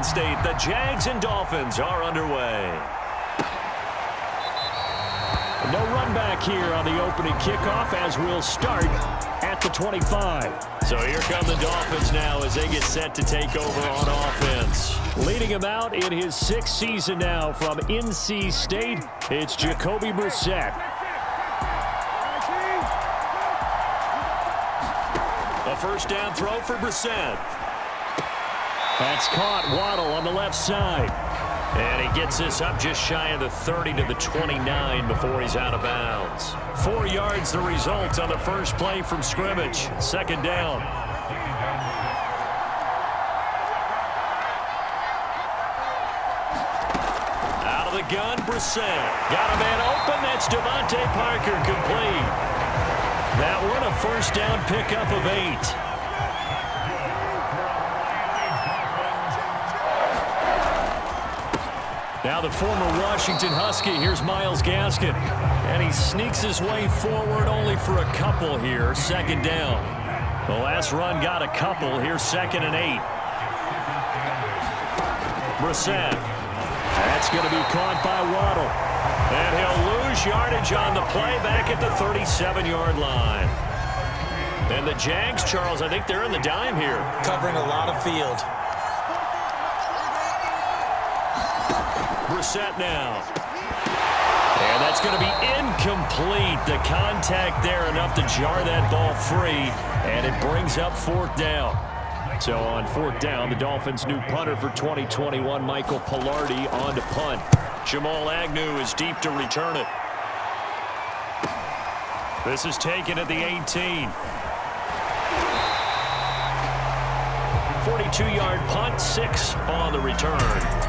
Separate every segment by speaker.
Speaker 1: Garden State. The Jags and Dolphins are underway. No run back here on the opening kickoff as we'll start at the 25. So here come the Dolphins now as they get set to take over on offense. Leading him out in his 6th season now from NC State, it's Jacoby Brissett. A first down throw for Brissett. That's caught. Waddle on the left side. And he gets this up just shy of the 30 to the 29 before he's out of bounds. 4 yards the result on the first play from scrimmage. Second down. Out of the gun, Brissett. Got a man open. That's Devontae Parker complete. That one a first down pickup of 8. Now the former Washington Husky, here's Myles Gaskin. And he sneaks his way forward only for a couple here. Second down. The last run got a couple. Here's 2nd and 8. Brissett. That's going to be caught by Waddle. And he'll lose yardage on the play back at the 37-yard line. And the Jags, Charles, I think they're in the dime here.
Speaker 2: Covering a lot of field.
Speaker 1: Brissett now. And that's going to be incomplete. The contact there enough to jar that ball free. And it brings up 4th down. So on 4th down, the Dolphins' new punter for 2021, Michael Palardy, on to punt. Jamal Agnew is deep to return it. This is taken at the 18. 42-yard punt, 6 on the return.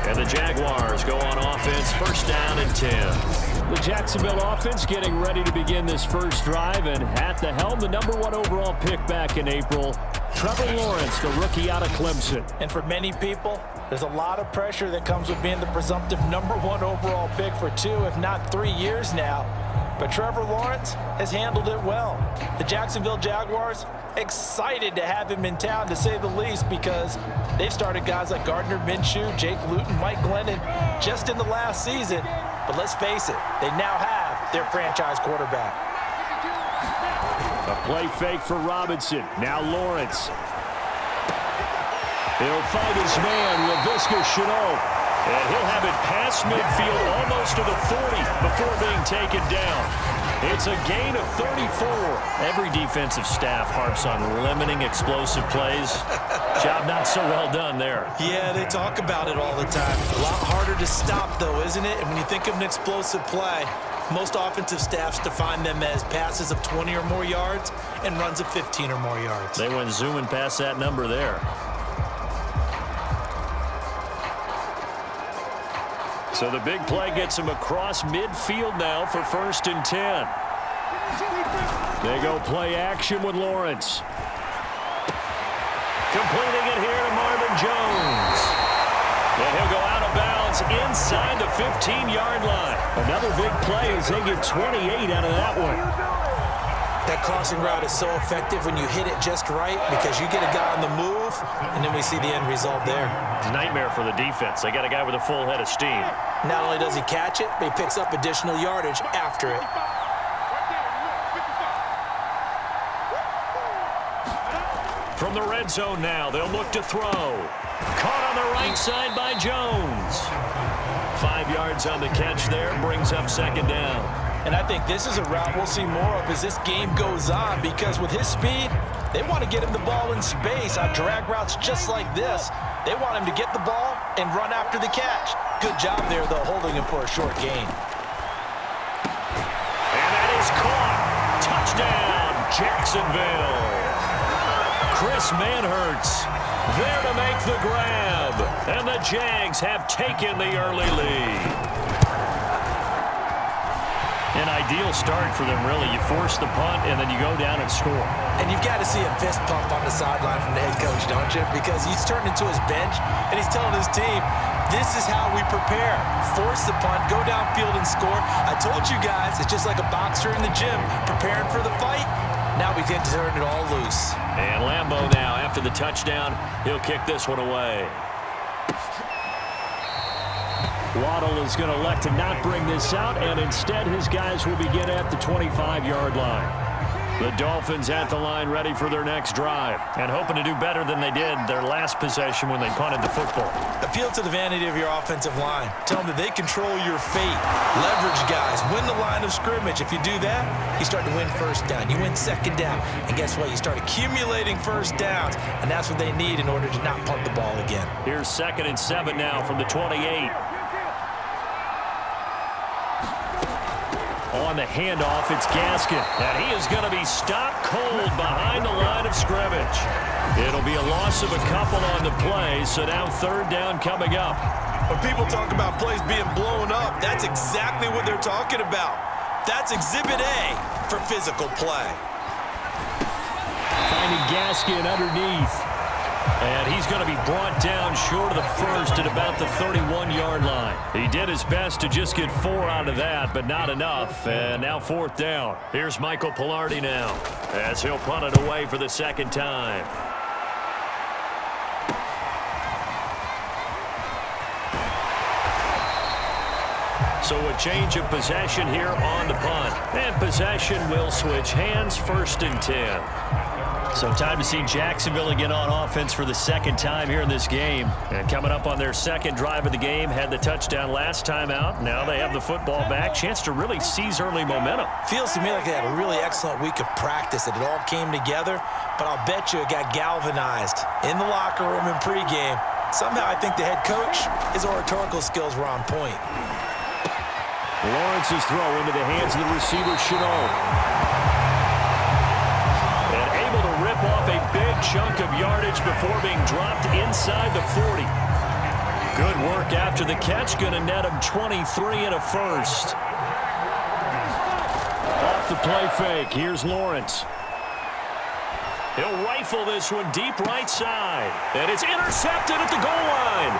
Speaker 1: And the Jaguars go on offense, first down and 10. The Jacksonville offense getting ready to begin this first drive, and at the helm, the #1 overall pick back in April, Trevor Lawrence, the rookie out of Clemson.
Speaker 2: And for many people, there's a lot of pressure that comes with being the presumptive #1 overall pick for 2, if not 3 years now. But Trevor Lawrence has handled it well. The Jacksonville Jaguars excited to have him in town, to say the least, because they've started guys like Gardner Minshew, Jake Luton, Mike Glennon just in the last season. But let's face it, they now have their franchise quarterback.
Speaker 1: A play fake for Robinson. Now Lawrence. He'll find his man, Laviska Shenault. And he'll have it past midfield, almost to the 40, before being taken down. It's a gain of 34. Every defensive staff harps on limiting explosive plays. Job not so well done there.
Speaker 2: Yeah, they talk about it all the time. A lot harder to stop, though, isn't it? And when you think of an explosive play, most offensive staffs define them as passes of 20 or more yards and runs of 15 or more yards.
Speaker 1: They went zooming past that number there. So the big play gets him across midfield now for 1st and 10. They go play action with Lawrence. Completing it here to Marvin Jones. And he'll go out of bounds inside the 15-yard line. Another big play as they get 28 out of that one.
Speaker 2: That crossing route is so effective when you hit it just right, because you get a guy on the move, and then we see the end result there.
Speaker 1: It's a nightmare for the defense. They got a guy with a full head of steam.
Speaker 2: Not only does he catch it, but he picks up additional yardage after it.
Speaker 1: From the red zone now, they'll look to throw. Caught on the right side by Jones. 5 yards on the catch there, brings up 2nd down.
Speaker 2: And I think this is a route we'll see more of as this game goes on, because with his speed, they want to get him the ball in space on drag routes just like this. They want him to get the ball and run after the catch. Good job there, though, holding him for a short gain.
Speaker 1: And that is caught. Touchdown, Jacksonville. Chris Manhertz there to make the grab. And the Jags have taken the early lead. An ideal start for them, really. You force the punt, and then you go down and score.
Speaker 2: And you've got to see a fist pump on the sideline from the head coach, don't you? Because he's turned into his bench, and he's telling his team, this is how we prepare. Force the punt, go downfield and score. I told you guys, it's just like a boxer in the gym preparing for the fight. Now we get to turn it all loose.
Speaker 1: And Lambeau now, after the touchdown, he'll kick this one away. Waddle is going to elect to not bring this out, and instead his guys will begin at the 25-yard line. The Dolphins at the line ready for their next drive and hoping to do better than they did their last possession when they punted the football.
Speaker 2: Appeal to the vanity of your offensive line. Tell them that they control your fate. Leverage guys. Win the line of scrimmage. If you do that, you start to win first down. You win second down. And guess what? You start accumulating first downs. And that's what they need in order to not punt the ball again.
Speaker 1: Here's 2nd and 7 now from the 28. On the handoff, it's Gaskin. And he is going to be stopped cold behind the line of scrimmage. It'll be a loss of a couple on the play, so now 3rd down coming up.
Speaker 2: When people talk about plays being blown up, that's exactly what they're talking about. That's Exhibit A for physical play.
Speaker 1: Finding Gaskin underneath. And he's going to be brought down short of the first at about the 31-yard line. He did his best to just get 4 out of that, but not enough. And now 4th down. Here's Michael Pilardi now as he'll punt it away for the 2nd time. So a change of possession here on the punt. And possession will switch hands, 1st and 10. So time to see Jacksonville again on offense for the 2nd time here in this game. And coming up on their 2nd drive of the game, had the touchdown last time out. Now they have the football back. Chance to really seize early momentum.
Speaker 2: Feels to me like they had a really excellent week of practice, that it all came together. But I'll bet you it got galvanized in the locker room in pregame. Somehow I think the head coach, his oratorical skills were on point.
Speaker 1: Lawrence's throw into the hands of the receiver, Chenault. Rip off a big chunk of yardage before being dropped inside the 40. Good work after the catch. Going to net him 23 and a first. Off the play fake. Here's Lawrence. He'll rifle this one deep right side. And it's intercepted at the goal line.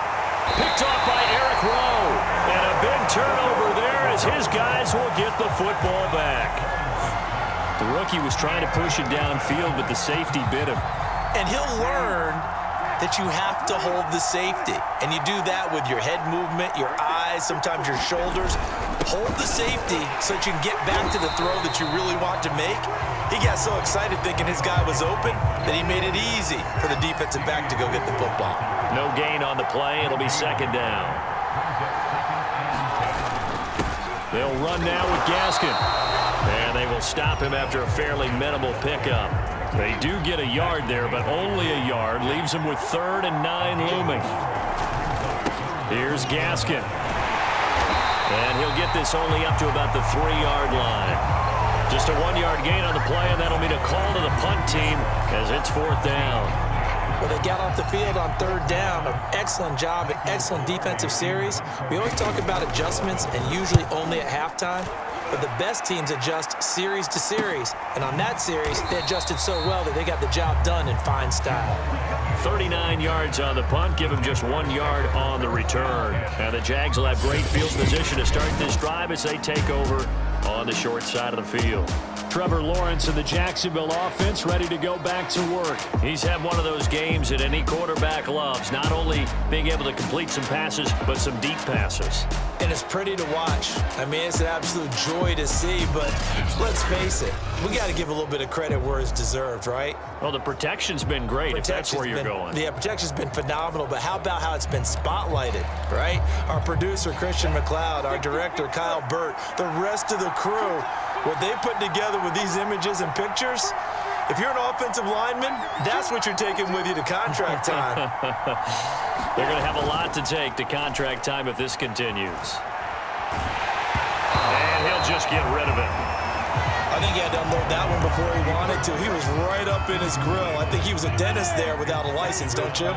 Speaker 1: Picked off by Eric Rowe. And a big turnover there as his guys will get the football back. The rookie was trying to push it downfield, but the safety bit him.
Speaker 2: And he'll learn that you have to hold the safety. And you do that with your head movement, your eyes, sometimes your shoulders. Hold the safety so that you can get back to the throw that you really want to make. He got so excited thinking his guy was open that he made it easy for the defensive back to go get the football.
Speaker 1: No gain on the play. It'll be 2nd down. They'll run now with Gaskin. And they will stop him after a fairly minimal pickup. They do get a yard there, but only a yard. Leaves him with 3rd and 9 looming. Here's Gaskin. And he'll get this only up to about the 3-yard line. Just a 1-yard gain on the play, and that'll mean a call to the punt team as it's 4th down.
Speaker 2: Well, they got off the field on 3rd down. An excellent job, an excellent defensive series. We always talk about adjustments, and usually only at halftime. But the best teams adjust series to series. And on that series, they adjusted so well that they got the job done in fine style.
Speaker 1: 39 yards on the punt, give him just 1 yard on the return. Now the Jags will have great field position to start this drive as they take over on the short side of the field. Trevor Lawrence and the Jacksonville offense ready to go back to work. He's had one of those games that any quarterback loves, not only being able to complete some passes, but some deep passes.
Speaker 2: And it's pretty to watch. I mean, it's an absolute joy to see, but let's face it, we got to give a little bit of credit where it's deserved, right?
Speaker 1: Well, the protection's been great, if that's where you're going.
Speaker 2: Yeah, protection's been phenomenal, but how about how it's been spotlighted, right? Our producer, Christian McLeod, our director, Kyle Burt, the rest of the crew, what they put together with these images and pictures, if you're an offensive lineman, that's what you're taking with you to contract time.
Speaker 1: They're going to have a lot to take to contract time if this continues. And he'll just get rid of it.
Speaker 2: I think he had to unload that one before he wanted to. He was right up in his grill. I think he was a dentist there without a license, don't you?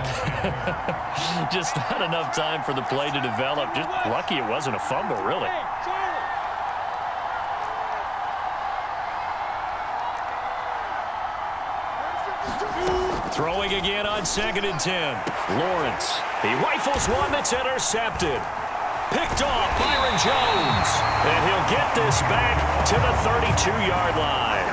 Speaker 1: Just not enough time for the play to develop. Just lucky it wasn't a fumble, really. Throwing again on 2nd and 10. Lawrence. He rifles one that's intercepted. Picked off Byron Jones. And he'll get this back to the 32-yard line.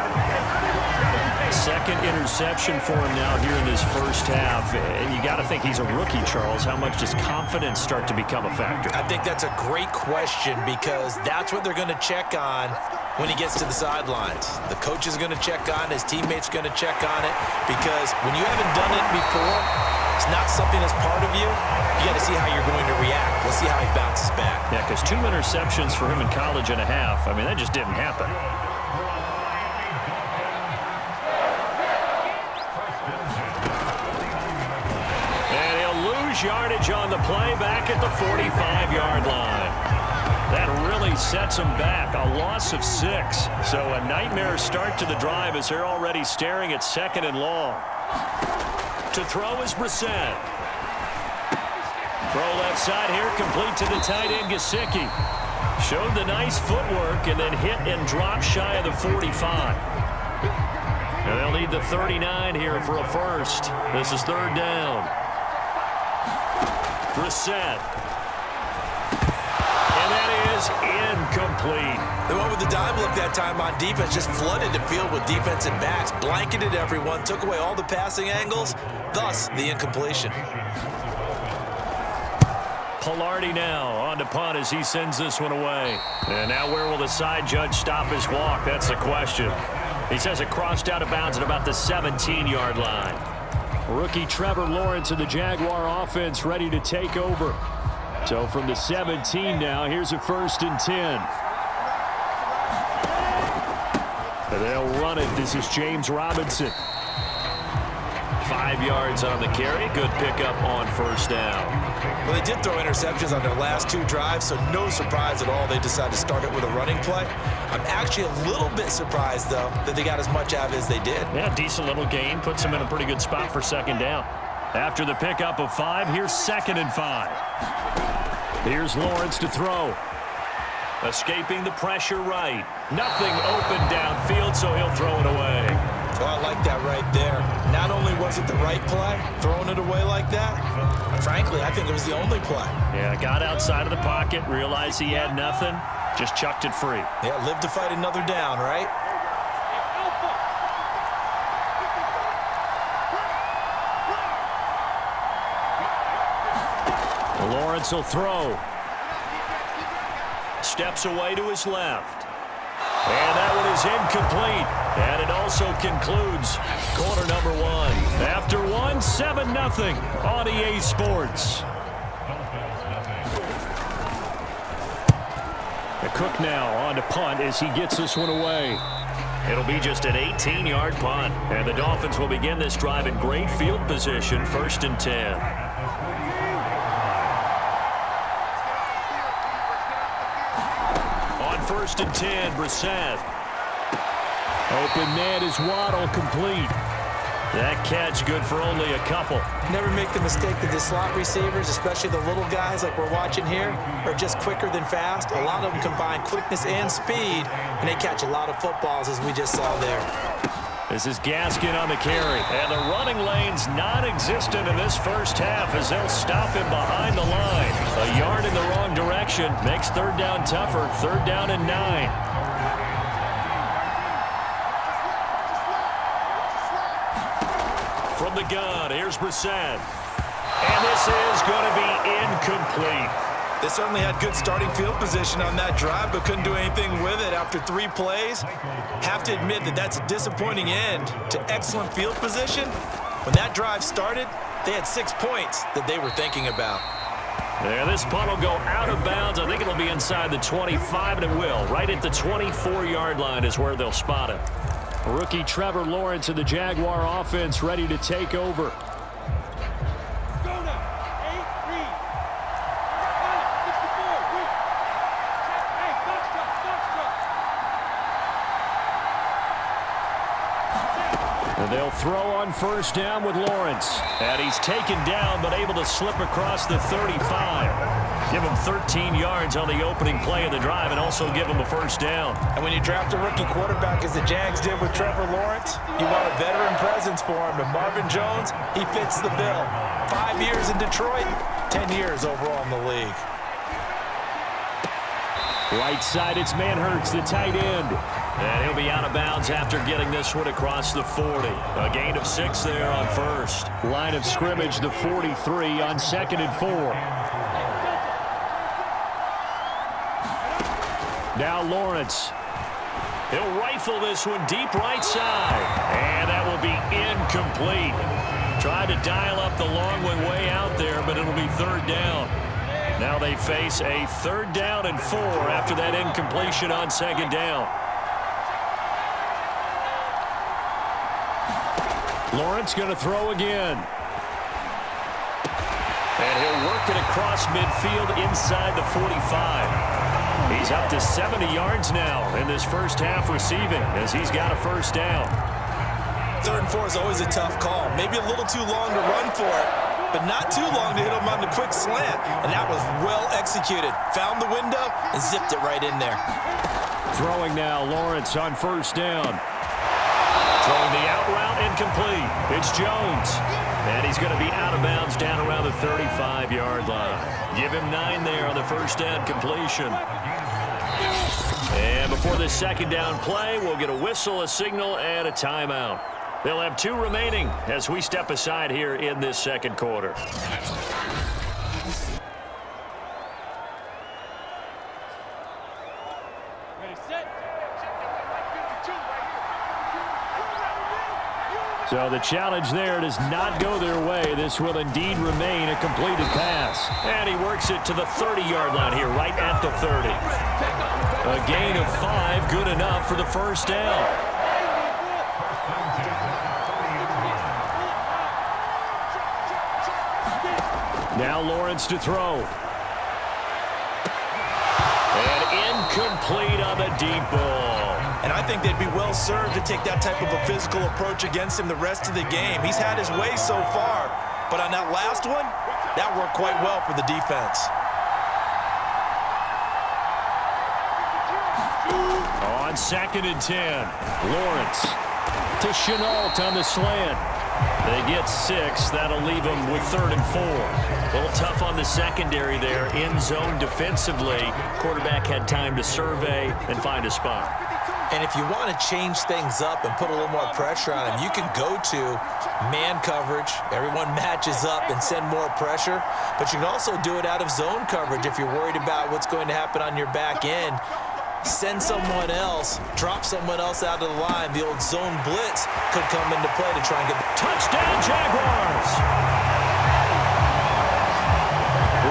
Speaker 1: Second interception for him now here in this first half. And you got to think he's a rookie, Charles. How much does confidence start to become a factor?
Speaker 2: I think that's a great question because that's what they're going to check on when he gets to the sidelines. The coach is going to check on it. His teammates going to check on it because when you haven't done it before, it's not something that's part of you. You got to see how you're going to react. We'll see how he bounces back.
Speaker 1: Yeah, because 2 interceptions for him in college and a half. I mean, that just didn't happen. And he'll lose yardage on the play back at the 45-yard line. That really sets him back. A loss of 6. So a nightmare start to the drive as they're already staring at 2nd and long. To throw is Brissett. Throw left side here, complete to the tight end, Gesicki. Showed the nice footwork and then hit and drop shy of the 45. And they'll need the 39 here for a first. This is 3rd down. Brissett. And that is incomplete.
Speaker 2: They went with the dime look that time on defense, just flooded the field with defensive backs, blanketed everyone, took away all the passing angles, thus the incompletion.
Speaker 1: Pilardi now on to punt as he sends this one away. And now where will the side judge stop his walk? That's the question. He says it crossed out of bounds at about the 17-yard line. Rookie Trevor Lawrence of the Jaguar offense ready to take over. So from the 17 now, here's a 1st and 10. And they'll run it. This is James Robinson. 5 yards on the carry. Good pickup on 1st down.
Speaker 2: Well, they did throw interceptions on their last 2 drives, so no surprise at all they decided to start it with a running play. I'm actually a little bit surprised, though, that they got as much out of it as they did.
Speaker 1: Yeah, decent little gain. Puts them in a pretty good spot for 2nd down. After the pickup of 5, here's 2nd and 5. Here's Lawrence to throw. Escaping the pressure right. Nothing open downfield, so he'll throw it away.
Speaker 2: Oh, I like that right there. Not only was it the right play, throwing it away like that, frankly, I think it was the only play.
Speaker 1: Yeah, got outside of the pocket, realized he had nothing, just chucked it free.
Speaker 2: Yeah, live to fight another down, right?
Speaker 1: Lawrence will throw. Steps away to his left. And that one is incomplete. And it also concludes quarter number 1. After 1, 7-0 on EA Sports. The Cook now on to punt as he gets this one away. It'll be just an 18-yard punt. And the Dolphins will begin this drive in great field position, 1st and 10. On 1st and 10, Brissett. Open man is Waddle, complete. That catch good for only a couple.
Speaker 2: Never make the mistake that the slot receivers, especially the little guys like we're watching here, are just quicker than fast. A lot of them combine quickness and speed, and they catch a lot of footballs, as we just saw there.
Speaker 1: This is Gaskin on the carry. And the running lane's non-existent in this first half as they'll stop him behind the line. A yard in the wrong direction makes 3rd down tougher. 3rd down and 9. From the gun, here's Brissett. And this is going to be incomplete.
Speaker 2: They certainly had good starting field position on that drive, but couldn't do anything with it after 3 plays. Have to admit that that's a disappointing end to excellent field position. When that drive started, they had 6 points that they were thinking about.
Speaker 1: Yeah, this punt will go out of bounds. I think it'll be inside the 25, and it will. Right at the 24-yard line is where they'll spot it. Rookie Trevor Lawrence of the Jaguar offense ready to take over. And they'll throw on 1st down with Lawrence. And he's taken down, but able to slip across the 35. Give him 13 yards on the opening play of the drive and also give him a 1st down.
Speaker 2: And when you draft a rookie quarterback, as the Jags did with Trevor Lawrence, you want a veteran presence for him. And Marvin Jones, he fits the bill. 5 years in Detroit, 10 years overall in the league.
Speaker 1: Right side, it's Manhurts, the tight end. And he'll be out of bounds after getting this one across the 40. A gain of 6 there on first. Line of scrimmage, the 43 on 2nd and 4. Now Lawrence. He'll rifle this one deep right side. And that will be incomplete. Tried to dial up the long one way out there, but it'll be 3rd down. Now they face a 3rd down and 4 after that incompletion on 2nd down. Lawrence going to throw again. And he'll work it across midfield inside the 45. He's up to 70 yards now in this first half receiving as he's got a 1st down.
Speaker 2: 3rd and 4 is always a tough call. Maybe a little too long to run for it, but not too long to hit him on the quick slant. And that was well executed. Found the window and zipped it right in there.
Speaker 1: Throwing now, Lawrence on 1st down. Throwing the out route incomplete. It's Jones. And he's going to be out of bounds down around the 35-yard line. Give him 9 there on the 1st down completion. And before this 2nd down play, we'll get a whistle, a signal, and a timeout. They'll have 2 remaining as we step aside here in this 2nd quarter. So the challenge there does not go their way. This will indeed remain a completed pass. And he works it to the 30-yard line here, right at the 30. A gain of 5, good enough for the 1st down. Now Lawrence to throw. And incomplete on the deep ball.
Speaker 2: And I think they'd be well served to take that type of a physical approach against him the rest of the game. He's had his way so far, but on that last one, that worked quite well for the defense.
Speaker 1: On 2nd and 10, Lawrence to Chenault on the slant. They get 6. That'll leave them with 3rd and 4. A little tough on the secondary there. In zone defensively. Quarterback had time to survey and find a spot.
Speaker 2: And if you want to change things up and put a little more pressure on him, you can go to man coverage. Everyone matches up and send more pressure. But you can also do it out of zone coverage if you're worried about what's going to happen on your back end. Send someone else, drop someone else out of the line. The old zone blitz could come into play to try and get...
Speaker 1: Touchdown, Jaguars!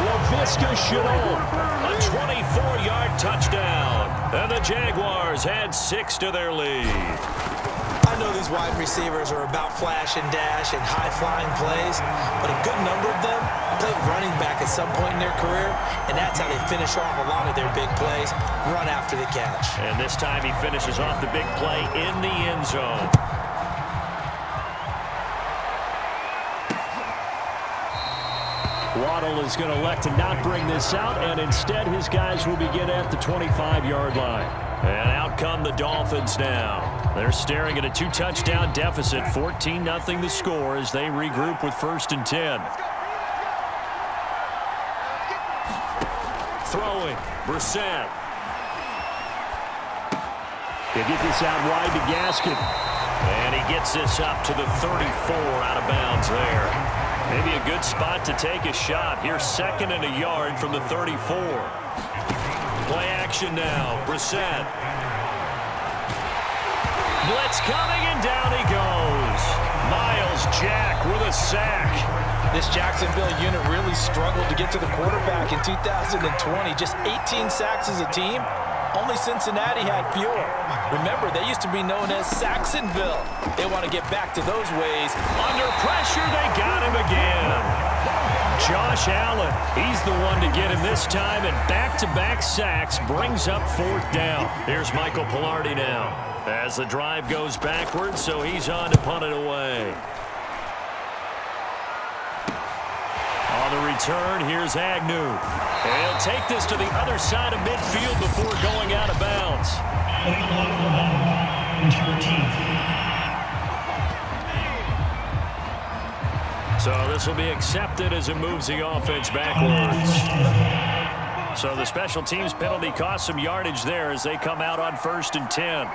Speaker 1: Laviska Shenault, a 24-yard touchdown. And the Jaguars add 6 to their lead.
Speaker 2: I know these wide receivers are about flash and dash and high-flying plays, but a good number of them played running back at some point in their career, and that's how they finish off a lot of their big plays, run after the catch.
Speaker 1: And this time he finishes off the big play in the end zone. Waddle is going to elect to not bring this out, and instead his guys will begin at the 25-yard line. And out come the Dolphins now. They're staring at a 2-touchdown deficit, 14-0 the score as they regroup with 1st and 10. Throwing, Brissett. They get this out wide to Gaskin. And he gets this up to the 34 out of bounds there. Maybe a good spot to take a shot. Here's 2nd and a yard from the 34. Play action now. Brissett. Blitz coming, and down he goes. Miles Jack with a sack.
Speaker 2: This Jacksonville unit really struggled to get to the quarterback in 2020. Just 18 sacks as a team. Only Cincinnati had fewer. Remember, they used to be known as Saxonville. They want to get back to those ways.
Speaker 1: Under pressure, they got him again. Josh Allen, he's the one to get him this time, and back-to-back sacks brings up 4th down. Here's Michael Pilardi now as the drive goes backwards, so he's on to punt it away. On the return, here's Agnew. And he'll take this to the other side of midfield before going out of bounds. So this will be accepted as it moves the offense backwards. So the special teams penalty cost some yardage there as they come out on 1st and 10.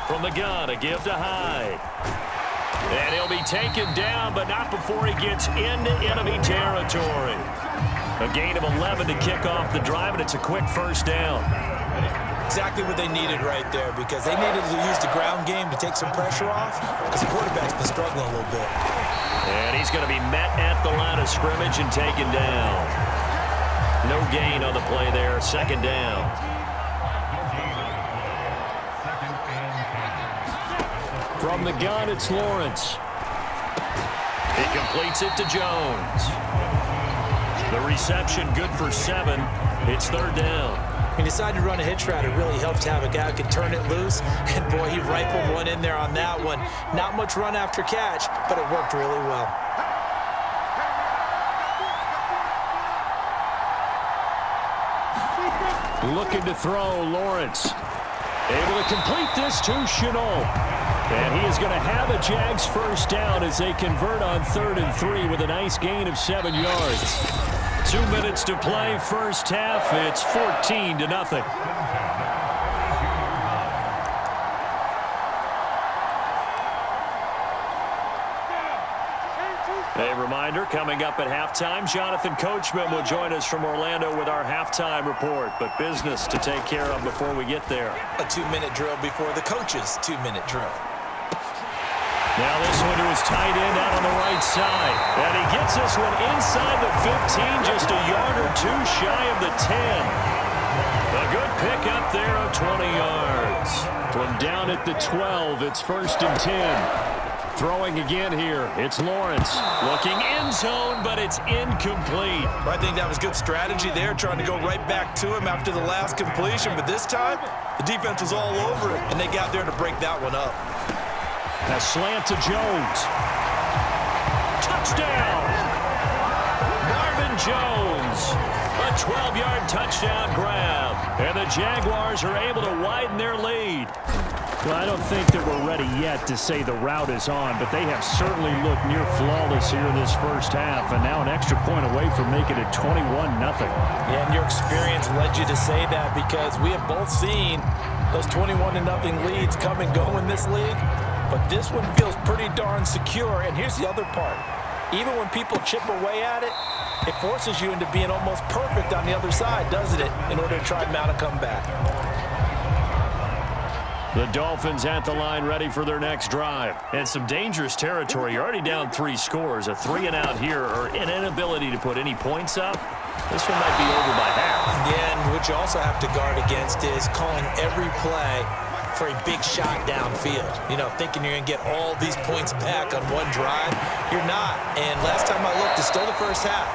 Speaker 1: From the gun, a give to Hyde. And he'll be taken down, but not before he gets into enemy territory. A gain of 11 to kick off the drive, and it's a quick first down.
Speaker 2: Exactly what they needed right there, because they needed to use the ground game to take some pressure off, because the quarterback's been struggling a little bit.
Speaker 1: And he's going to be met at the line of scrimmage and taken down. No gain on the play there, 2nd down. From the gun, it's Lawrence. He completes it to Jones. The reception good for 7. It's 3rd down.
Speaker 2: He decided to run a hitch route. It really helped to have a guy who could turn it loose. And, boy, he rifled one in there on that one. Not much run after catch, but it worked really well.
Speaker 1: Looking to throw, Lawrence. Able to complete this to Chenault. And he is going to have a Jags first down as they convert on 3rd and 3 with a nice gain of 7 yards. 2 minutes to play, first half. It's 14-0. A reminder, coming up at halftime, Jonathan Coachman will join us from Orlando with our halftime report. But business to take care of before we get there.
Speaker 2: A 2-minute drill before the coach's 2-minute drill.
Speaker 1: Now this one to his tight end out on the right side. And he gets this one inside the 15, just a yard or 2 shy of the 10. A good pickup there of 20 yards. From down at the 12, it's 1st and 10. Throwing again here, it's Lawrence. Looking end zone, but it's incomplete.
Speaker 2: I think that was good strategy there, trying to go right back to him after the last completion. But this time, the defense was all over it, and they got there to break that one up.
Speaker 1: A slant to Jones. Touchdown! Marvin Jones. A 12-yard touchdown grab. And the Jaguars are able to widen their lead. Well, I don't think that we're ready yet to say the route is on, but they have certainly looked near flawless here in this first half, and now an extra point away from making it 21-0.
Speaker 2: Yeah, and your experience led you to say that, because we have both seen those 21-0 leads come and go in this league, but this one feels pretty darn secure. And here's the other part. Even when people chip away at it, it forces you into being almost perfect on the other side, doesn't it, in order to try and mount a comeback.
Speaker 1: The Dolphins at the line ready for their next drive. And some dangerous territory. You're already down 3 scores. A 3-and-out here, or an inability to put any points up. This one might be over by half.
Speaker 2: Yeah, and what you also have to guard against is calling every play for a big shot downfield. You know, thinking you're going to get all these points back on one drive. You're not. And last time I looked, it's still the first half.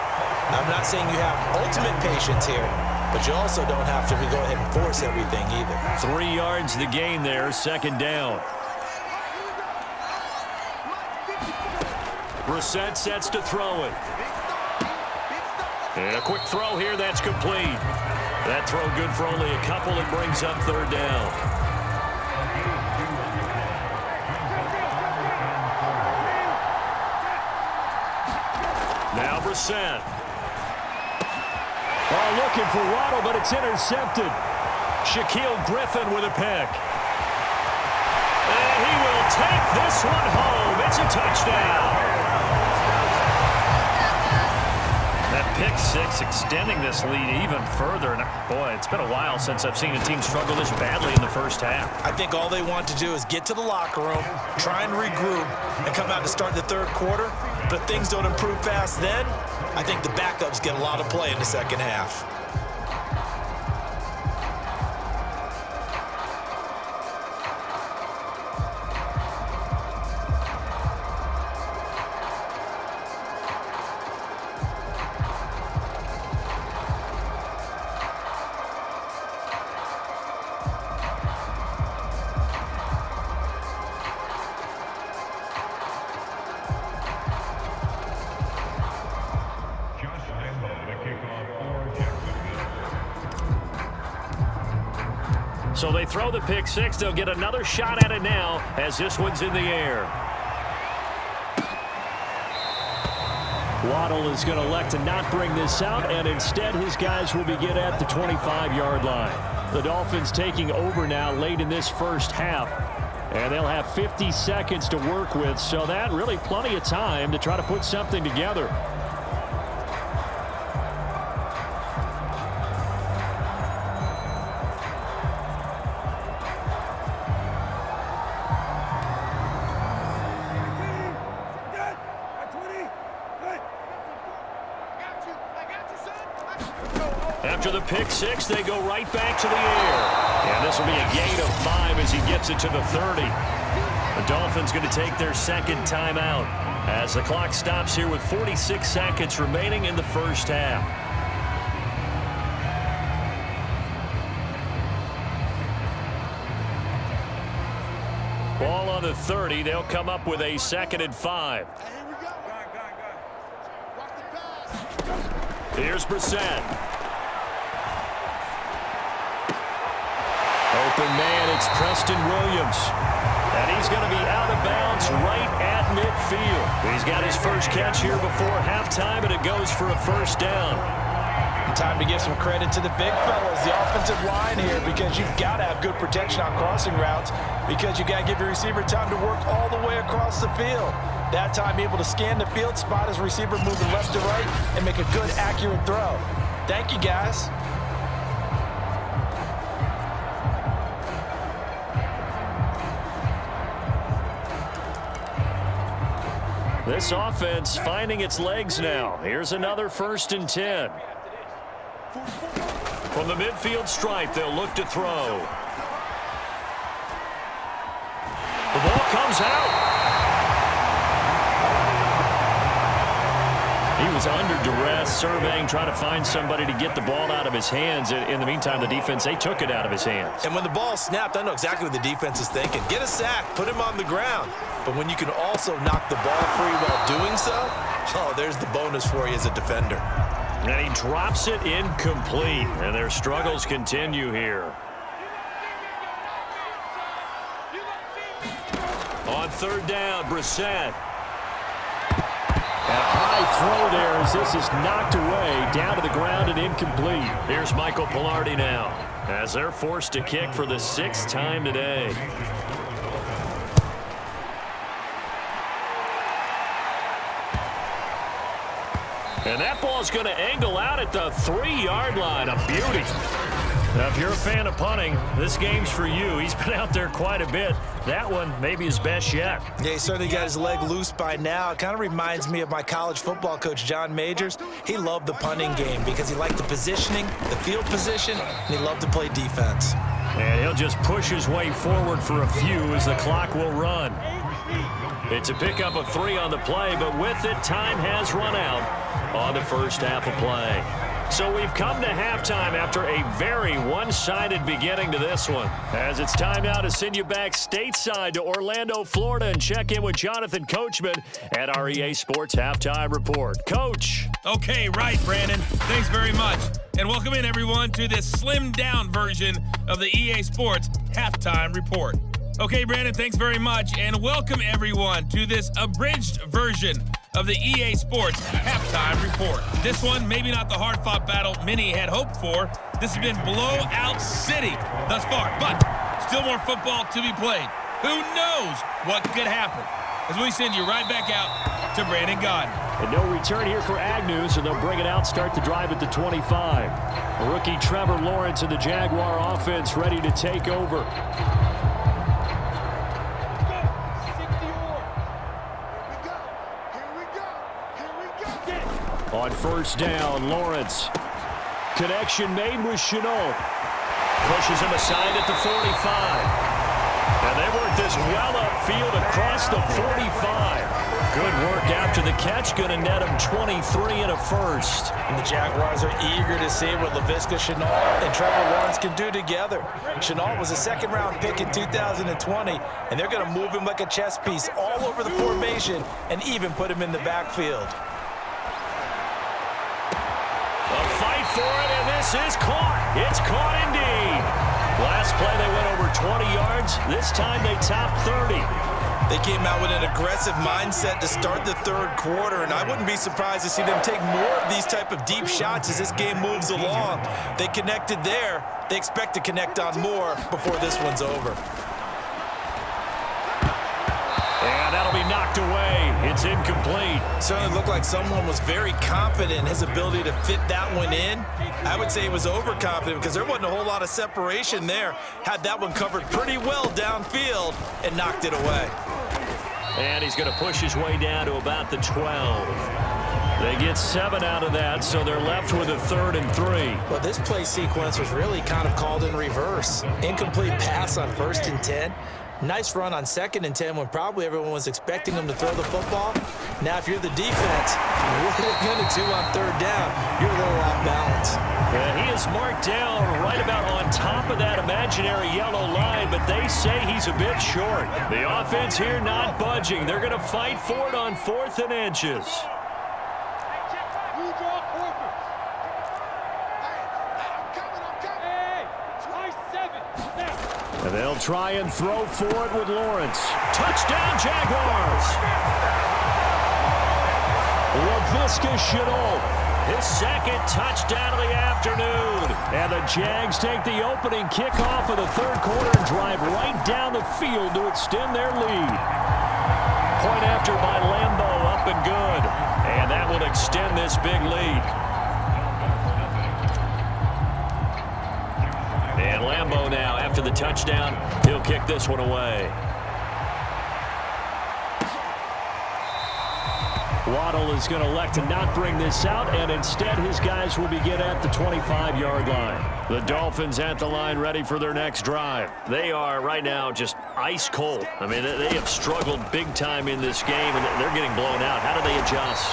Speaker 2: I'm not saying you have ultimate patience here, but you also don't have to go ahead and force everything either.
Speaker 1: 3 yards the gain there, 2nd down. Brissett sets to throw it. And a quick throw here, that's complete. That throw good for only a couple. It brings up 3rd down. Now Brissett. Oh, looking for Waddle, but it's intercepted. Shaquille Griffin with a pick. And he will take this one home. It's a touchdown. That pick 6 extending this lead even further. And boy, it's been a while since I've seen a team struggle this badly in the first half.
Speaker 2: I think all they want to do is get to the locker room, try and regroup, and come out to start the 3rd quarter. But if things don't improve fast then, I think the backups get a lot of play in the 2nd half.
Speaker 1: So they throw the pick 6. They'll get another shot at it now as this one's in the air. Waddle is going to elect to not bring this out, and instead his guys will begin at the 25-yard line. The Dolphins taking over now late in this first half, and they'll have 50 seconds to work with, so that really plenty of time to try to put something together. After the pick six, they go right back to the air. And this will be a gain of 5 as he gets it to the 30. The Dolphins going to take their second timeout as the clock stops here with 46 seconds remaining in the first half. Ball on the 30. They'll come up with a 2nd and 5. Here's Brissett. Open man, it's Preston Williams. And he's going to be out of bounds right at midfield. He's got his first catch here before halftime, and it goes for a first down.
Speaker 2: Time to give some credit to the big fellas, the offensive line here, because you've got to have good protection on crossing routes, because you got to give your receiver time to work all the way across the field. That time able to scan the field, spot his receiver moving left to right, and make a good, accurate throw. Thank you, guys.
Speaker 1: This offense finding its legs now. Here's another 1st and 10. From the midfield stripe, they'll look to throw. The ball comes out. He was under duress, surveying, trying to find somebody to get the ball out of his hands. In the meantime, the defense, they took it out of his hands.
Speaker 2: And when the ball snapped, I know exactly what the defense is thinking. Get a sack, put him on the ground. But when you can also knock the ball free while doing so, oh, there's the bonus for you as a defender.
Speaker 1: And he drops it incomplete, and their struggles continue here. On 3rd down, Brissett. And a high throw there as this is knocked away, down to the ground and incomplete. Here's Michael Pilardi now, as they're forced to kick for the 6th time today. And that ball's going to angle out at the 3-yard line. A beauty. Now, if you're a fan of punting, this game's for you. He's been out there quite a bit. That one maybe his best yet.
Speaker 2: Yeah, he certainly got his leg loose by now. It kind of reminds me of my college football coach, John Majors. He loved the punting game because he liked the positioning, the field position, and he loved to play defense.
Speaker 1: And he'll just push his way forward for a few as the clock will run. It's a pickup of 3 on the play, but with it, time has run out on the first half of play. So we've come to halftime after a very one-sided beginning to this one. As it's time now to send you back stateside to Orlando, Florida, and check in with Jonathan Coachman at our EA Sports Halftime Report. Coach.
Speaker 3: Okay, right, Brandon. Thanks very much. And welcome in, everyone, to this slimmed-down version of the EA Sports Halftime Report. Okay, Brandon, thanks very much. And welcome, everyone, to this abridged version of the EA Sports Halftime Report. This one, maybe not the hard-fought battle many had hoped for. This has been blowout city thus far, but still more football to be played. Who knows what could happen? As we send you right back out to Brandon Gaudin.
Speaker 1: And no return here for Agnew, so they'll bring it out, start the drive at the 25. Rookie Trevor Lawrence and the Jaguar offense ready to take over. On 1st down, Lawrence. Connection made with Chenault. Pushes him aside at the 45. And they work this well upfield across the 45. Good work after the catch. Going to net him 23 and a first.
Speaker 2: And the Jaguars are eager to see what Laviska Shenault and Trevor Lawrence can do together. Shenault was a 2nd-round pick in 2020, and they're going to move him like a chess piece all over the formation and even put him in the backfield.
Speaker 1: Fight for it, and this is caught. It's caught indeed. Last play, they went over 20 yards. This time, they topped 30.
Speaker 2: They came out with an aggressive mindset to start the third quarter, and I wouldn't be surprised to see them take more of these type of deep shots as this game moves along. They connected there. They expect to connect on more before this one's over.
Speaker 1: And that'll be knocked away. It's incomplete.
Speaker 2: Certainly looked like someone was very confident in his ability to fit that one in. I would say he was overconfident because there wasn't a whole lot of separation there. Had that one covered pretty well downfield and knocked it away.
Speaker 1: And he's going to push his way down to about the 12. They get 7 out of that, so they're left with a 3rd and 3.
Speaker 2: Well, this play sequence was really kind of called in reverse. Incomplete pass on 1st and 10. Nice run on 2nd and 10 when probably everyone was expecting them to throw the football. Now, if you're the defense, what are you going to do on 3rd down? You're a little off balance.
Speaker 1: Yeah, he is marked down right about on top of that imaginary yellow line, but they say he's a bit short. The offense here not budging. They're going to fight for it on 4th and inches. And they'll try and throw for it with Lawrence. Touchdown, Jaguars! LaVisca Chenault, his 2nd touchdown of the afternoon. And the Jags take the opening kickoff of the 3rd quarter and drive right down the field to extend their lead. Point after by Lambeau, up and good. And that will extend this big lead. And Lambeau now, after the touchdown, he'll kick this one away. Waddle is going to elect to not bring this out, and instead his guys will begin at the 25-yard line. The Dolphins at the line ready for their next drive. They are right now just ice cold. I mean, they have struggled big time in this game, and they're getting blown out. How do they adjust?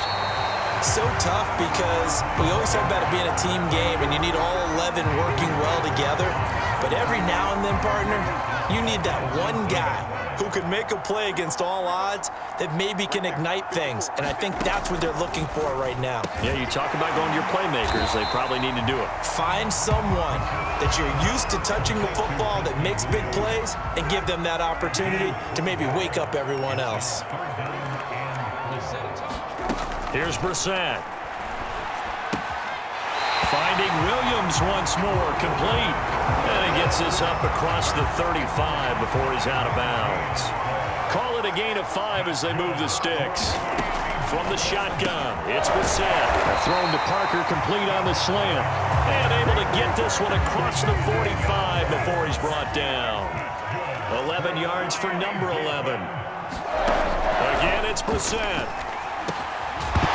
Speaker 2: So tough because we always talk about it being a team game and you need all 11 working well together. But every now and then, partner, you need that one guy who can make a play against all odds that maybe can ignite things. And I think that's what they're looking for right now.
Speaker 1: Yeah, you talk about going to your playmakers. They probably need to do it.
Speaker 2: Find someone that you're used to touching the football that makes big plays and give them that opportunity to maybe wake up everyone else.
Speaker 1: Here's Brissett. Finding Williams once more, complete. And he gets this up across the 35 before he's out of bounds. Call it a gain of 5 as they move the sticks. From the shotgun, it's Brissett. Thrown to Parker, complete on the slant. And able to get this one across the 45 before he's brought down. 11 yards for number 11. Again, it's Brissett.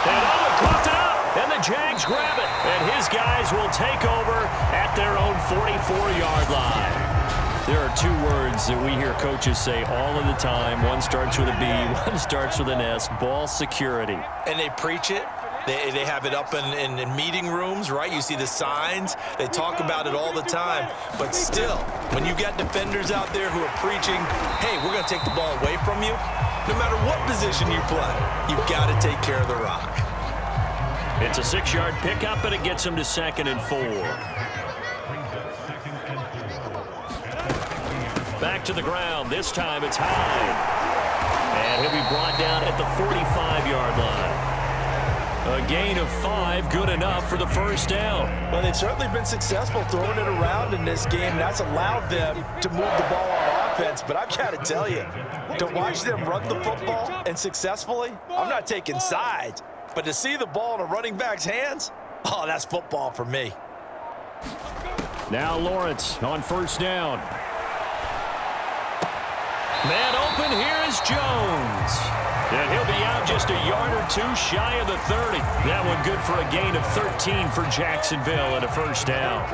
Speaker 1: And coughed it up, and the Jags grab it. And his guys will take over at their own 44-yard line. There are 2 words that we hear coaches say all of the time. One starts with a B, one starts with an S, ball security.
Speaker 2: And they preach it. They have it up in meeting rooms, right? You see the signs. They talk about it all the time. But still, when you got defenders out there who are preaching, hey, we're going to take the ball away from you, no matter what position you play, you've got to take care of the rock.
Speaker 1: It's a 6-yard pickup, and it gets him to 2nd and 4. Back to the ground. This time it's Hyde. And he'll be brought down at the 45-yard line. A gain of 5, good enough for the first down.
Speaker 2: Well, they've certainly been successful throwing it around in this game. That's allowed them to move the ball on offense. But I've got to tell you, to watch them run the football and successfully, I'm not taking sides. But to see the ball in a running back's hands, oh, that's football for me.
Speaker 1: Now Lawrence on 1st down. Man open, here is Jones. And he'll be out just a yard or 2 shy of the 30. That one good for a gain of 13 for Jacksonville and a 1st down.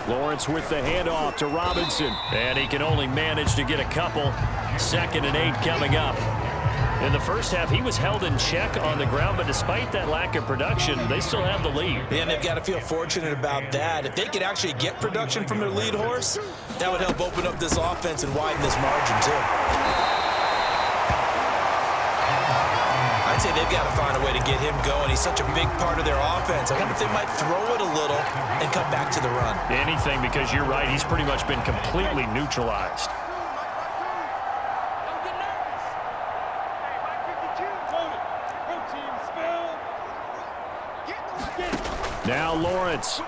Speaker 1: Lawrence with the handoff to Robinson. And he can only manage to get a couple. 2nd and 8 coming up. In the first half, he was held in check on the ground, but despite that lack of production, they still have the lead.
Speaker 2: And they've got to feel fortunate about that. If they could actually get production from their lead horse, that would help open up this offense and widen this margin, too. I I'd say they've got to find a way to get him going. He's such a big part of their offense. I wonder if they might throw it a little and come back to the run.
Speaker 1: Anything, because you're right. He's pretty much been completely neutralized. Now Lawrence.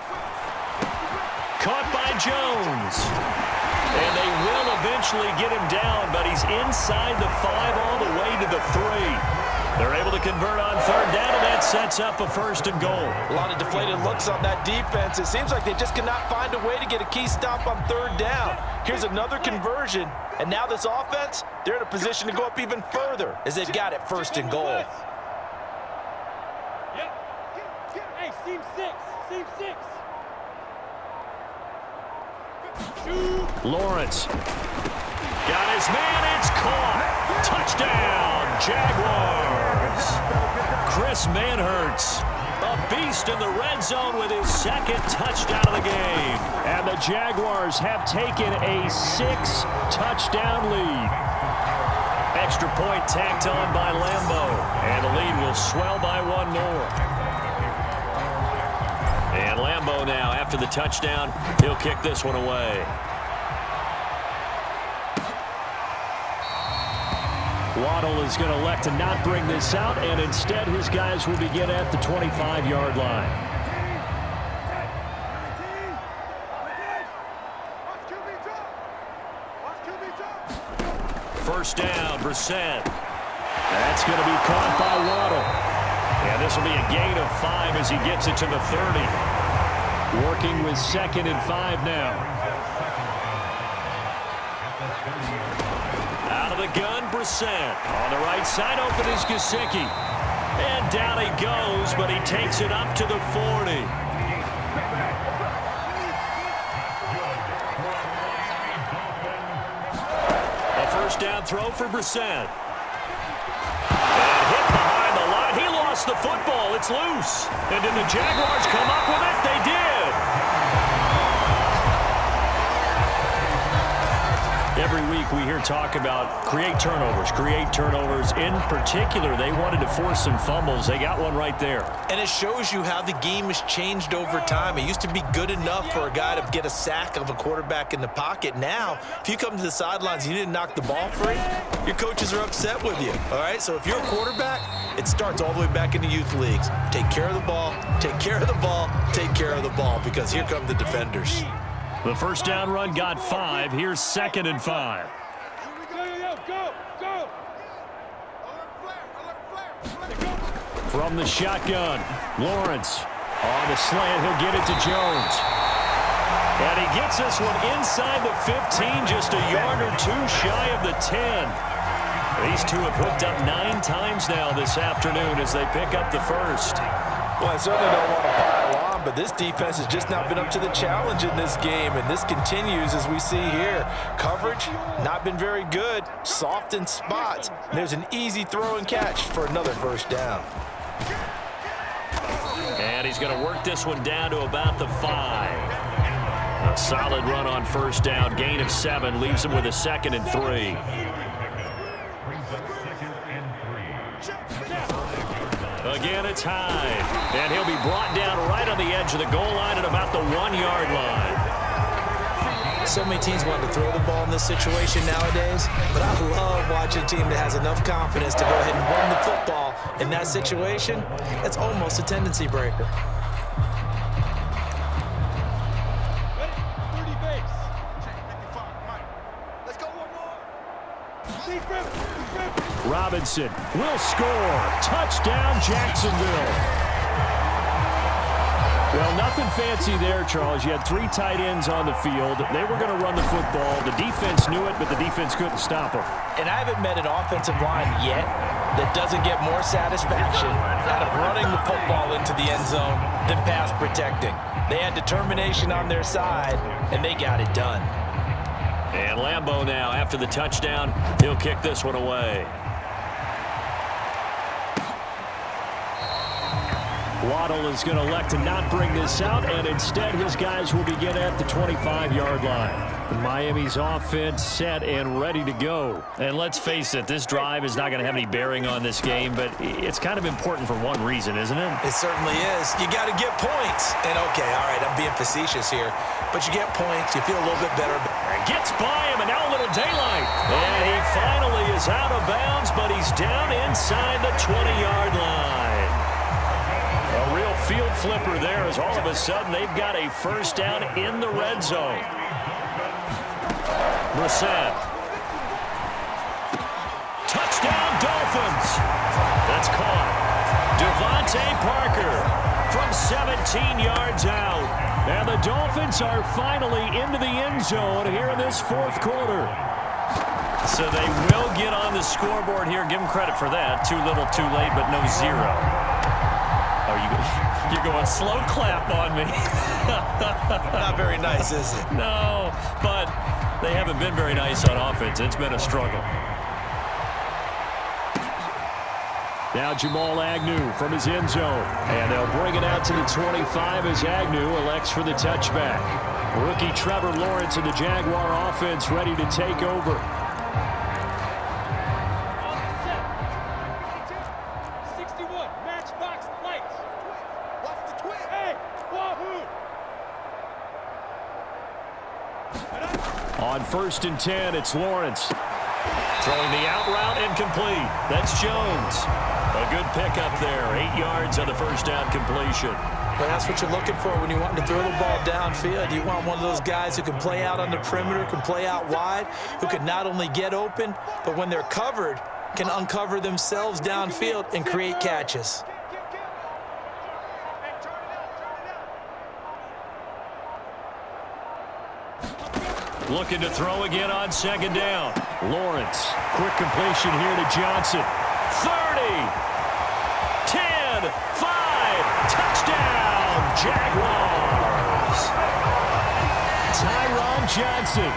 Speaker 1: Caught by Jones. And they will eventually get him down, but he's inside the 5 all the way to the 3. They're able to convert on 3rd down, and that sets up a 1st and goal.
Speaker 2: A lot of deflated looks on that defense. It seems like they just cannot find a way to get a key stop on 3rd down. Here's another conversion, and now this offense, they're in a position to go up even further as they've got it 1st and goal.
Speaker 4: Hey, seam 6. Seam 6.
Speaker 1: Lawrence. Got his man. It's caught. Touchdown, Jaguars. Chris Manhertz, a beast in the red zone with his 2nd touchdown of the game. And the Jaguars have taken a 6-touchdown lead. Extra point tacked on by Lambeau. And the lead will swell by 1 more. And Lambeau now, after the touchdown, he'll kick this one away. Waddle is going to elect to not bring this out, and instead his guys will begin at the 25-yard line. First down, Brissett. That's going to be caught by Waddle. And this will be a gain of 5 as he gets it to the 30. Working with 2nd and 5 now. Out of the gun, Brissett. On the right side, open is Gesicki. And down he goes, but he takes it up to the 40. A first down throw for Brissett. And hit behind the line. He lost the football. It's loose. And did the Jaguars come up with it? They did. Every week we hear talk about create turnovers. In particular, they wanted to force some fumbles. They got one right there.
Speaker 2: And it shows you how the game has changed over time. It used to be good enough for a guy to get a sack of a quarterback in the pocket. Now, if you come to the sidelines and you didn't knock the ball free, your coaches are upset with you. All right? So if you're a quarterback, it starts all the way back in the youth leagues. Take care of the ball, take care of the ball, take care of the ball, because here come the defenders.
Speaker 1: The first down run got 5. Here's 2nd and 5.
Speaker 4: Go.
Speaker 1: From the shotgun, Lawrence on the slant. He'll get it to Jones. And he gets this one inside the 15, just a yard or 2 shy of the 10. These two have hooked up 9 times now this afternoon as they pick up the first.
Speaker 2: Well, I certainly don't want to pile on, but this defense has just not been up to the challenge in this game, and this continues as we see here. Coverage, not been very good, soft in spots. And there's an easy throw and catch for another first down.
Speaker 1: And he's going to work this one down to about the 5. A solid run on first down, gain of 7, leaves him with a 2nd and 3. Again, it's Hyde. And he'll be brought down right on the edge of the goal line at about the 1-yard line.
Speaker 2: So many teams want to throw the ball in this situation nowadays, but I love watching a team that has enough confidence to go ahead and run the football in that situation. That's almost a tendency breaker.
Speaker 1: Robinson will score. Touchdown, Jacksonville. Well, nothing fancy there, Charles. You had 3 tight ends on the field. They were going to run the football. The defense knew it, but the defense couldn't stop them.
Speaker 2: And I haven't met an offensive line yet that doesn't get more satisfaction out of running the football into the end zone than pass protecting. They had determination on their side, and they got it done.
Speaker 1: And Lambeau now, after the touchdown, he'll kick this one away. Waddle is going to elect to not bring this out, and instead his guys will begin at the 25-yard line. Miami's offense set and ready to go. And let's face it, this drive is not going to have any bearing on this game, but it's kind of important for one reason, isn't it?
Speaker 2: It certainly is. You got to get points. And, okay, all right, I'm being facetious here, but you get points, you feel a little bit better.
Speaker 1: Gets by him, and now a little daylight. And he finally is out of bounds, but he's down inside the 20-yard line. A real field flipper there as all of a sudden they've got a first down in the red zone. Brissett. Touchdown, Dolphins. That's caught. Devontae Parker from 17 yards out. And the Dolphins are finally into the end zone here in this fourth quarter. So they will get on the scoreboard here. Give them credit for that. Too little, too late, but no zero. Oh, you're going slow clap on me.
Speaker 2: Not very nice, is it?
Speaker 1: No, but they haven't been very nice on offense. It's been a struggle. Now Jamal Agnew from his end zone. And they'll bring it out to the 25 as Agnew elects for the touchback. Rookie Trevor Lawrence and the Jaguar offense ready to take over.
Speaker 4: 61, matchbox lights. What's the twin? Hey, wahoo!
Speaker 1: On 1st and 10, it's Lawrence. Throwing the out route incomplete. That's Jones. A good pickup there. 8 yards on the first down completion.
Speaker 2: Well, that's what you're looking for when you want to throw the ball downfield. You want one of those guys who can play out on the perimeter, can play out wide, who can not only get open, but when they're covered, can uncover themselves downfield and create catches.
Speaker 1: Looking to throw again on 2nd down. Lawrence. Quick completion here to Johnson. 30. 10. 5. Touchdown. Jaguars. Tyron Johnson.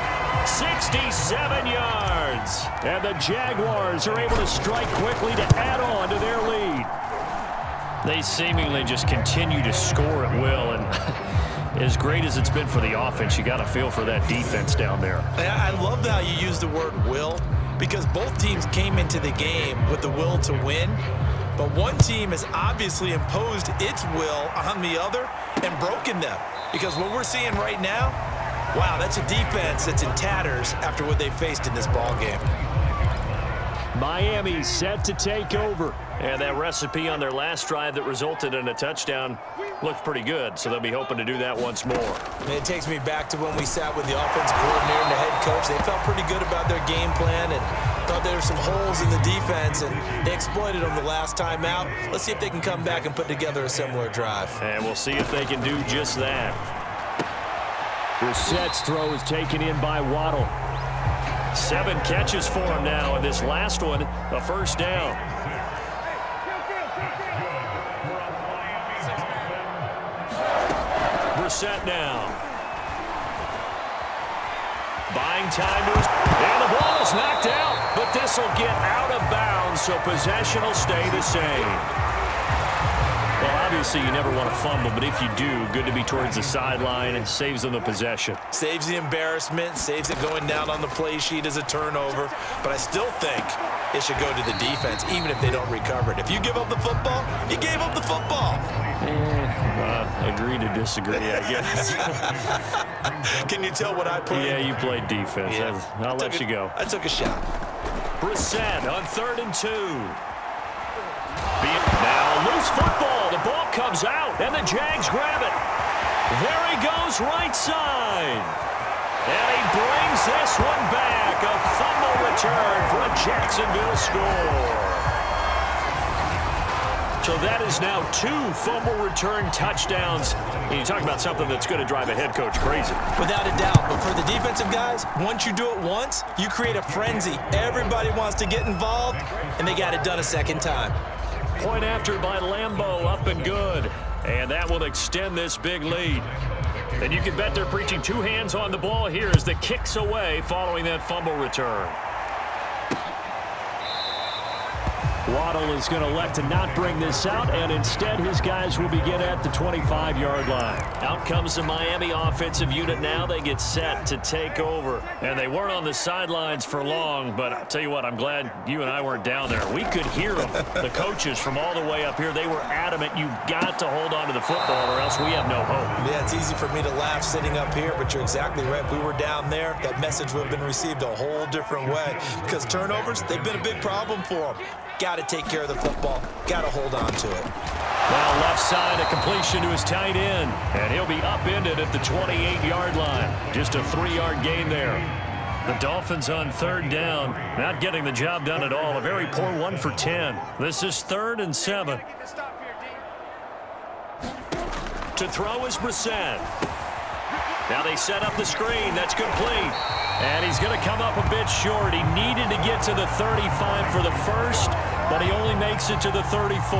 Speaker 1: 67 yards. And the Jaguars are able to strike quickly to add on to their lead. They seemingly just continue to score at will. And as great as it's been for the offense, you got to feel for that defense down there.
Speaker 2: I love how you use the word will, because both teams came into the game with the will to win, but one team has obviously imposed its will on the other and broken them. Because what we're seeing right now, wow, that's a defense that's in tatters after what they faced in this ball game.
Speaker 1: Miami set to take over. And that recipe on their last drive that resulted in a touchdown looked pretty good, so they'll be hoping to do that once more.
Speaker 2: And it takes me back to when we sat with the offensive coordinator and the head coach. They felt pretty good about their game plan and thought there were some holes in the defense, and they exploited them the last time out. Let's see if they can come back and put together a similar drive.
Speaker 1: And we'll see if they can do just that. Brissett's throw is taken in by Waddle. 7 catches for him now, and this last one, a first down. Brissett now. Buying time to his... And the ball is knocked out, but this will get out of bounds, so possession will stay the same. Well, obviously you never want to fumble, but if you do, good to be towards the sideline and saves them the possession.
Speaker 2: Saves the embarrassment, saves it going down on the play sheet as a turnover, but I still think it should go to the defense, even if they don't recover it. If you give up the football, you gave up the football.
Speaker 1: Agree to disagree, I guess.
Speaker 2: Can you tell what I played?
Speaker 1: Yeah, you played defense.
Speaker 2: Yeah.
Speaker 1: I'll let you go.
Speaker 2: I took a shot.
Speaker 1: Brissett on 3rd and 2. Now loose football. The ball comes out, and the Jags grab it. There he goes right side. And he brings this one back. A fumble return for a Jacksonville score. So that is now 2 fumble return touchdowns. And you talk about something that's going to drive a head coach crazy.
Speaker 2: Without a doubt. But for the defensive guys, once you do it once, you create a frenzy. Everybody wants to get involved, and they got it done a second time.
Speaker 1: Point after by Lambeau, up and good. And that will extend this big lead. And you can bet they're preaching 2 hands on the ball here as the kick's away following that fumble return. Waddle is going to elect to not bring this out, and instead his guys will begin at the 25-yard line. Out comes the Miami offensive unit now. They get set to take over. And they weren't on the sidelines for long, but I'll tell you what, I'm glad you and I weren't down there. We could hear them, the coaches from all the way up here. They were adamant, you've got to hold on to the football or else we have no hope.
Speaker 2: Yeah, it's easy for me to laugh sitting up here, but you're exactly right. If we were down there, that message would have been received a whole different way because turnovers, they've been a big problem for them. Got to take care of the football. Got to hold on to it.
Speaker 1: Now left side, a completion to his tight end, and he'll be upended at the 28-yard line. Just a 3-yard gain there. The Dolphins on third down, not getting the job done at all. A very poor 1 for 10. This is 3rd and 7. To throw is Brissett. Now they set up the screen. That's complete. And he's going to come up a bit short. He needed to get to the 35 for the first, but he only makes it to the 34.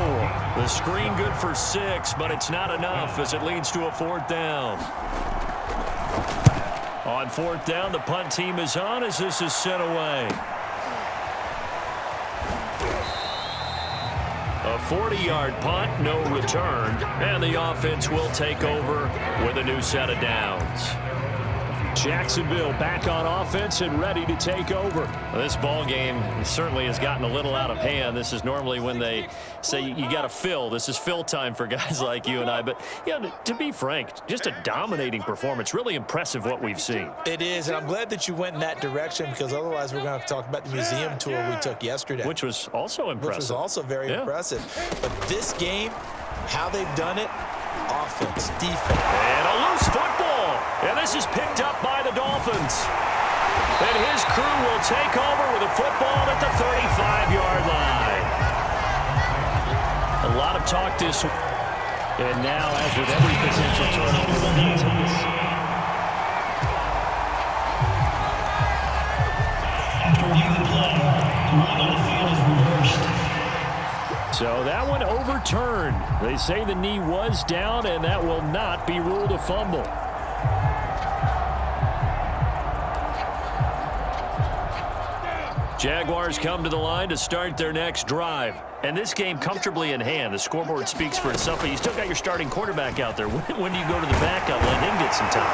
Speaker 1: The screen good for 6, but it's not enough as it leads to a 4th down. On 4th down, the punt team is on as this is sent away. A 40-yard punt, no return, and the offense will take over with a new set of downs. Jacksonville back on offense and ready to take over. This ball game certainly has gotten a little out of hand. This is normally when they say you got to fill. This is fill time for guys like you and I. But, yeah, to be frank, just a dominating performance. Really impressive what we've seen.
Speaker 2: It is, and I'm glad that you went in that direction because otherwise we're going to have to talk about the museum tour we took yesterday.
Speaker 1: Which was also impressive.
Speaker 2: Which was also very impressive. But this game, how they've done it, offense, defense.
Speaker 1: And a loose football. And this is picked up by the Dolphins. And his crew will take over with a football at the 35-yard line. A lot of talk this week. And now, as with every potential turnover, we'll need to
Speaker 5: After review the play, the ruling on the field is reversed.
Speaker 1: So that one overturned. They say the knee was down, and that will not be ruled a fumble. Jaguars come to the line to start their next drive. And this game comfortably in hand. The scoreboard speaks for itself, but you still got your starting quarterback out there. When do you go to the backup? Let him get some time.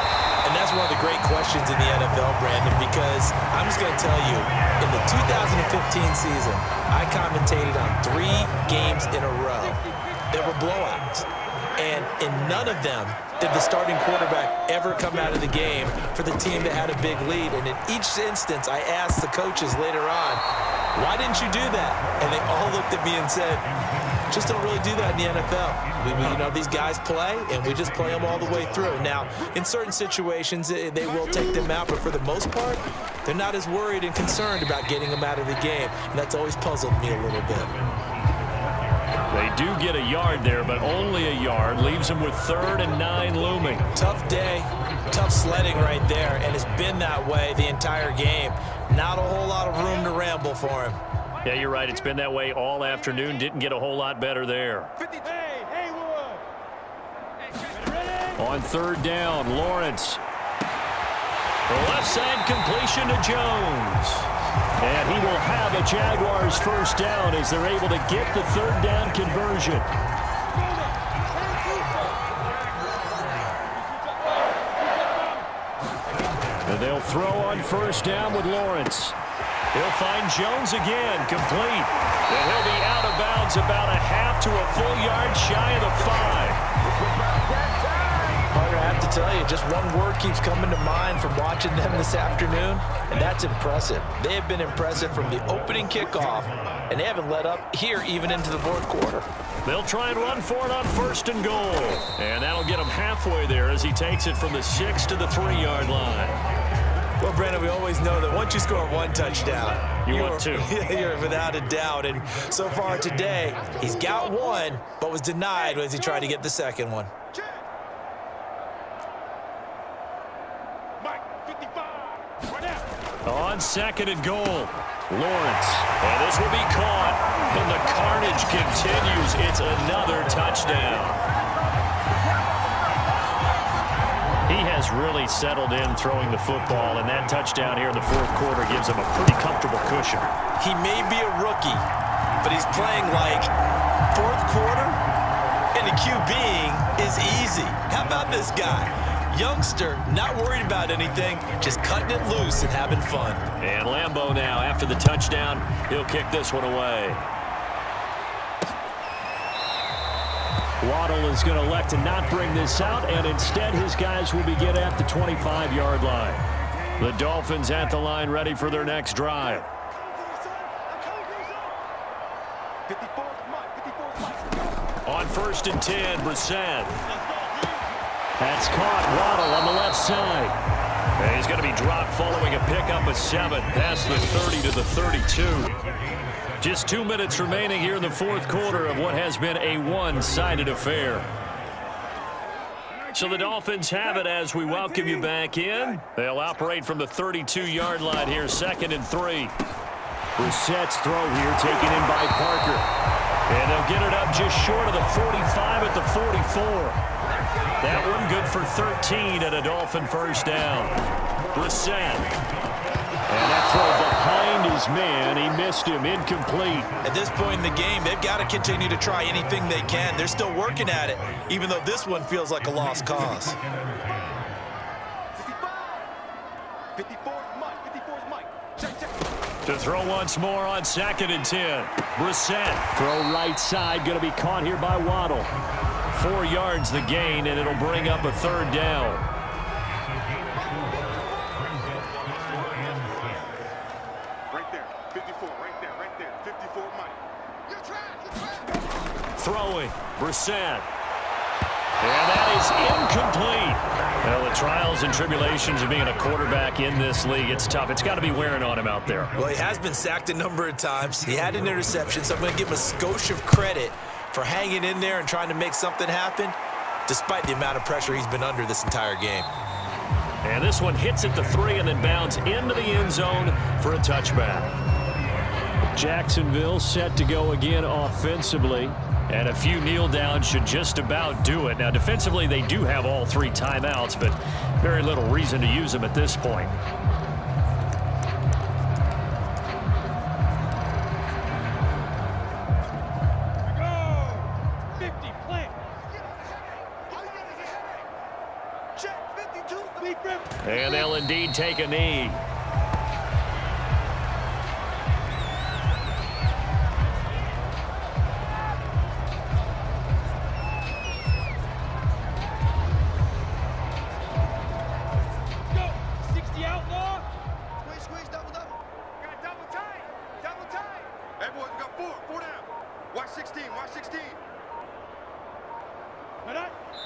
Speaker 2: And that's one of the great questions in the NFL, Brandon, because I'm just going to tell you, in the 2015 season, I commentated on 3 games in a row. There were blowouts. And in none of them did the starting quarterback ever come out of the game for the team that had a big lead. And in each instance, I asked the coaches later on, why didn't you do that? And they all looked at me and said, just don't really do that in the NFL. These guys play, and we just play them all the way through. Now, in certain situations, they will take them out, but for the most part, they're not as worried and concerned about getting them out of the game. And that's always puzzled me a little bit.
Speaker 1: They do get a yard there, but only a yard. Leaves them with 3rd and 9 looming.
Speaker 2: Tough day, tough sledding right there, and it's been that way the entire game. Not a whole lot of room to ramble for him.
Speaker 1: Yeah, you're right. It's been that way all afternoon. Didn't get a whole lot better there. On 3rd down, Lawrence. The left side completion to Jones. And he will have a Jaguars first down as they're able to get the 3rd down conversion. And they'll throw on 1st down with Lawrence. He'll find Jones again, complete. And he'll be out of bounds about a half to a full yard shy of the 5.
Speaker 2: Parker, I have to tell you, just one word keeps coming to mind from watching them this afternoon, and that's impressive. They have been impressive from the opening kickoff, and they haven't let up here even into the 4th quarter.
Speaker 1: They'll try and run for it on 1st and goal. And that'll get him halfway there as he takes it from the 6 to the 3-yard line.
Speaker 2: Well, Brandon, we always know that once you score 1 touchdown,
Speaker 1: you want 2.
Speaker 2: You're without a doubt. And so far today, he's got 1, but was denied as he tried to get the 2nd one.
Speaker 1: On 2nd and goal, Lawrence. And this will be caught. And the carnage continues. It's another touchdown. He has really settled in throwing the football, and that touchdown here in the 4th quarter gives him a pretty comfortable cushion.
Speaker 2: He may be a rookie, but he's playing like fourth quarter, and the QBing is easy. How about this guy? Youngster, not worried about anything, just cutting it loose and having fun.
Speaker 1: And Lambeau now, after the touchdown, he'll kick this one away. Waddle is going to elect to not bring this out, and instead his guys will begin at the 25-yard line. The Dolphins at the line ready for their next drive. On 1st and 10, Brissett. That's caught. Waddle on the left side. And he's going to be dropped following a pickup of 7 past the 30 to the 32. Just 2 minutes remaining here in the fourth quarter of what has been a one-sided affair. So the Dolphins have it as we welcome you back in. They'll operate from the 32-yard line here, 2nd and 3. Brissett's throw here taken in by Parker. And they'll get it up just short of the 45 at the 44. That one good for 13 and a Dolphin first down. Brissett. And that throw behind his man. He missed him. Incomplete.
Speaker 2: At this point in the game, they've got to continue to try anything they can. They're still working at it, even though this one feels like a lost cause.
Speaker 4: 54 is Mike. Check.
Speaker 1: To throw once more on 2nd and 10. Brissett. Throw right side. Going to be caught here by Waddle. 4 yards the gain, and it'll bring up a 3rd down.
Speaker 4: Right there. 54. Right there. 54 Mike. You're trash.
Speaker 1: Throwing. Brissett. And that is incomplete. Well, the trials and tribulations of being a quarterback in this league, it's tough. It's got to be wearing on him out there.
Speaker 2: Well, he has been sacked a number of times. He had an interception, so I'm going to give him a skosh of credit for hanging in there and trying to make something happen, despite the amount of pressure he's been under this entire game.
Speaker 1: And this one hits at the 3 and then bounds into the end zone for a touchback. Jacksonville set to go again offensively. And a few kneel downs should just about do it. Now, defensively, they do have all 3 timeouts, but very little reason to use them at this point.
Speaker 4: Go! 50, play. Check, 52.
Speaker 1: And they'll indeed take a knee.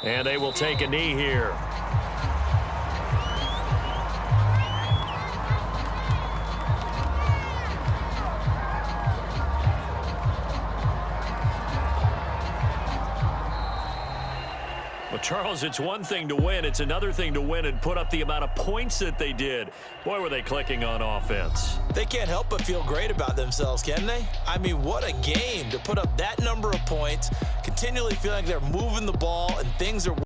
Speaker 1: And they will take a knee here. Well, Charles, it's one thing to win. It's another thing to win and put up the amount of points that they did. Boy, were they clicking on offense.
Speaker 2: They can't help but feel great about themselves, can they? I mean, what a game to put up that number of points, continually feeling like they're moving the ball and things are